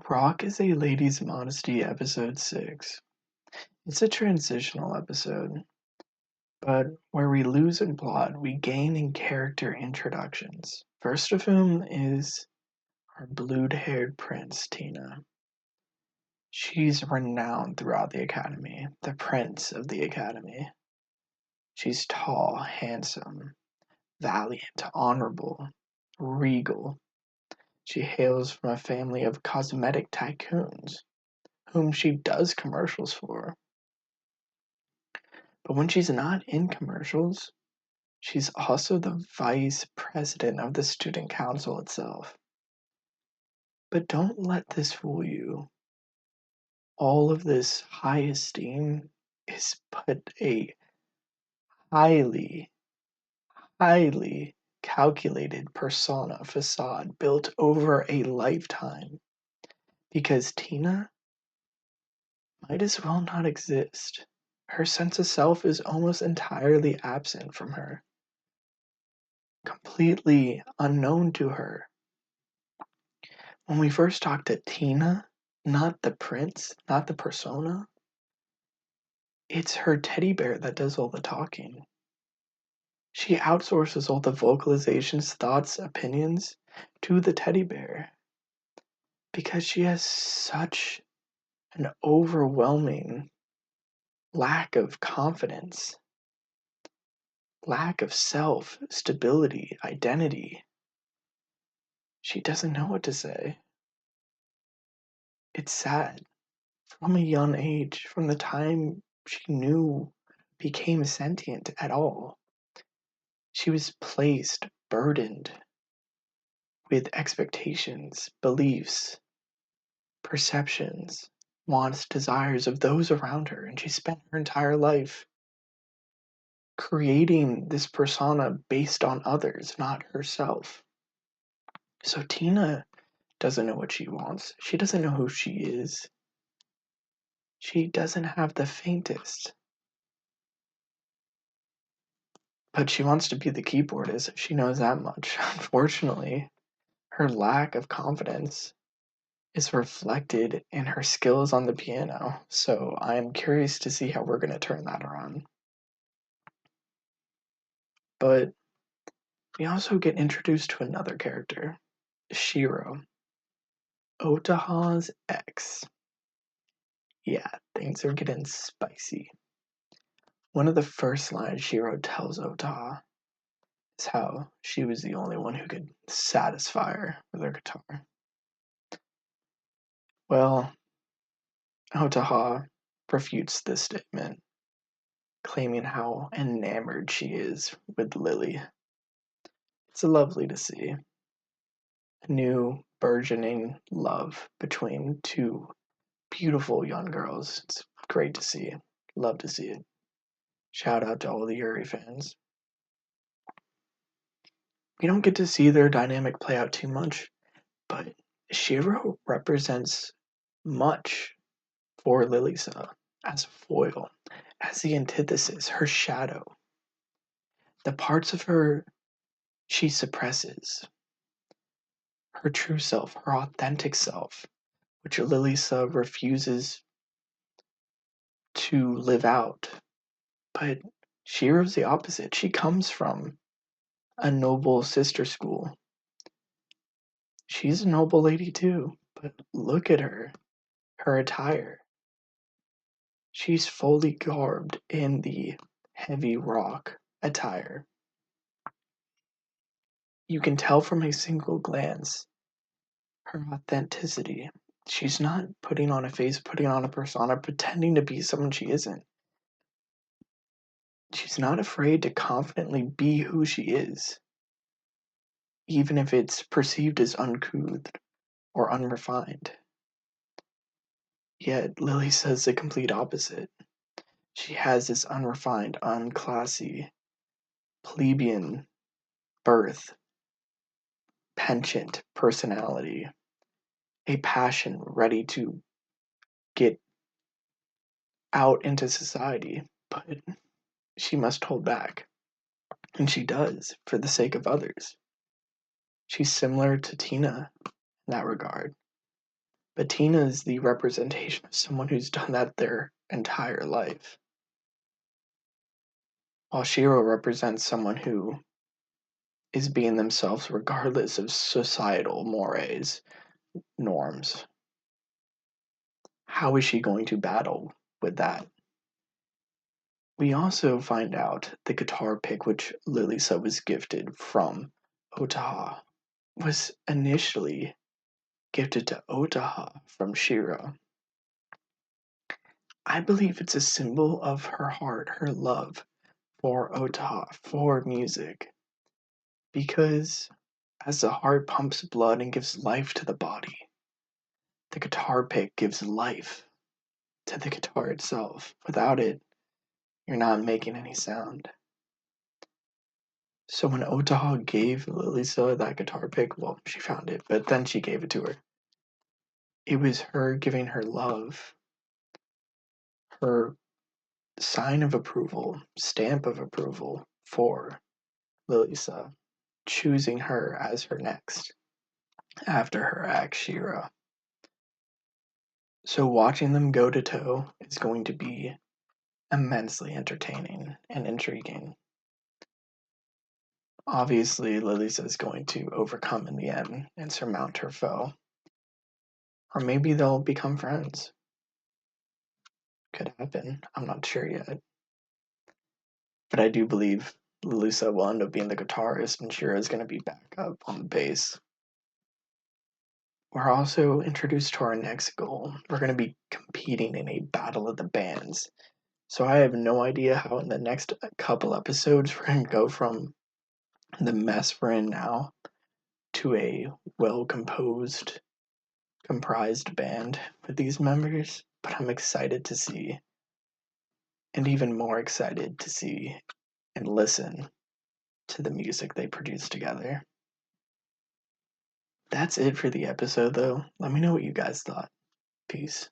Rock is a Lady's Modesty episode 6. It's a transitional episode, but where we lose in plot, we gain in character introductions. First of whom is our blue haired prince, Tina. She's renowned throughout the academy, the prince of the academy. She's tall, handsome, valiant, honorable, regal. She hails from a family of cosmetic tycoons, whom she does commercials for. But when she's not in commercials, she's also the vice president of the student council itself. But don't let this fool you. All of this high esteem is but a highly, highly calculated persona facade built over a lifetime. Because Tina might as well not exist. Her sense of self is almost entirely absent from her, completely unknown to her. When we first talk to Tina, not the prince, not the persona, it's her teddy bear that does all the talking. She outsources all the vocalizations, thoughts, opinions to the teddy bear because she has such an overwhelming lack of confidence, lack of self, stability, identity. She doesn't know what to say. It's sad. From a young age, from the time she knew, became sentient at all, she was placed, burdened with expectations, beliefs, perceptions, wants, desires of those around her, and she spent her entire life creating this persona based on others, not herself. So Tina doesn't know what she wants. She doesn't know who she is. She doesn't have the faintest. But she wants to be the keyboardist. She knows that much. Unfortunately, her lack of confidence is reflected in her skills on the piano. So I'm curious to see how we're going to turn that around. But we also get introduced to another character, Shiro, Otaha's ex. Yeah, things are getting spicy. One of the first lines Shiro tells Otaha is how she was the only one who could satisfy her with her guitar. Well, Otaha refutes this statement, claiming how enamored she is with Lily. It's lovely to see a new burgeoning love between two beautiful young girls. It's great to see. Love to see it. Shout out to all the Yuri fans. We don't get to see their dynamic play out too much, but Shiro represents much for Lilisa as a foil, as the antithesis, her shadow. The parts of her she suppresses, her true self, her authentic self, which Lilisa refuses to live out. But Shiro's the opposite. She comes from a noble sister school. She's a noble lady too, but look at her attire. She's fully garbed in the heavy rock attire. You can tell from a single glance her authenticity. She's not putting on a face, putting on a persona, pretending to be someone she isn't. She's not afraid to confidently be who she is, even if it's perceived as uncouth or unrefined. Yet Lily says the complete opposite. She has this unrefined, unclassy, plebeian birth, penchant personality, a passion ready to get out into society, but she must hold back. And she does, for the sake of others. She's similar to Tina in that regard. Bettina is the representation of someone who's done that their entire life, while Shiro represents someone who is being themselves regardless of societal mores, norms. How is she going to battle with that? We also find out the guitar pick which Lilisa was gifted from Otaha was initially gifted to Otaha from Shiro. I believe it's a symbol of her heart, her love for Otaha, for music. Because as the heart pumps blood and gives life to the body, the guitar pick gives life to the guitar itself. Without it, you're not making any sound. So when Otaha gave Lilisa that guitar pick, well, she found it, but then she gave it to her. It was her giving her love, her sign of approval, stamp of approval for Lilisa, choosing her as her next after her ex Shira. So watching them go to toe is going to be immensely entertaining and intriguing. Obviously, Lilisa is going to overcome in the end and surmount her foe. Or maybe they'll become friends. Could happen. I'm not sure yet. But I do believe Lilisa will end up being the guitarist and Shira is going to be back up on the bass. We're also introduced to our next goal. We're going to be competing in a battle of the bands. So I have no idea how in the next couple episodes we're going to go from the mess we're in now to a well-composed, comprised band with these members. But I'm excited to see, and even more excited to see and listen to the music they produce together. That's it for the episode, though. Let me know what you guys thought. Peace.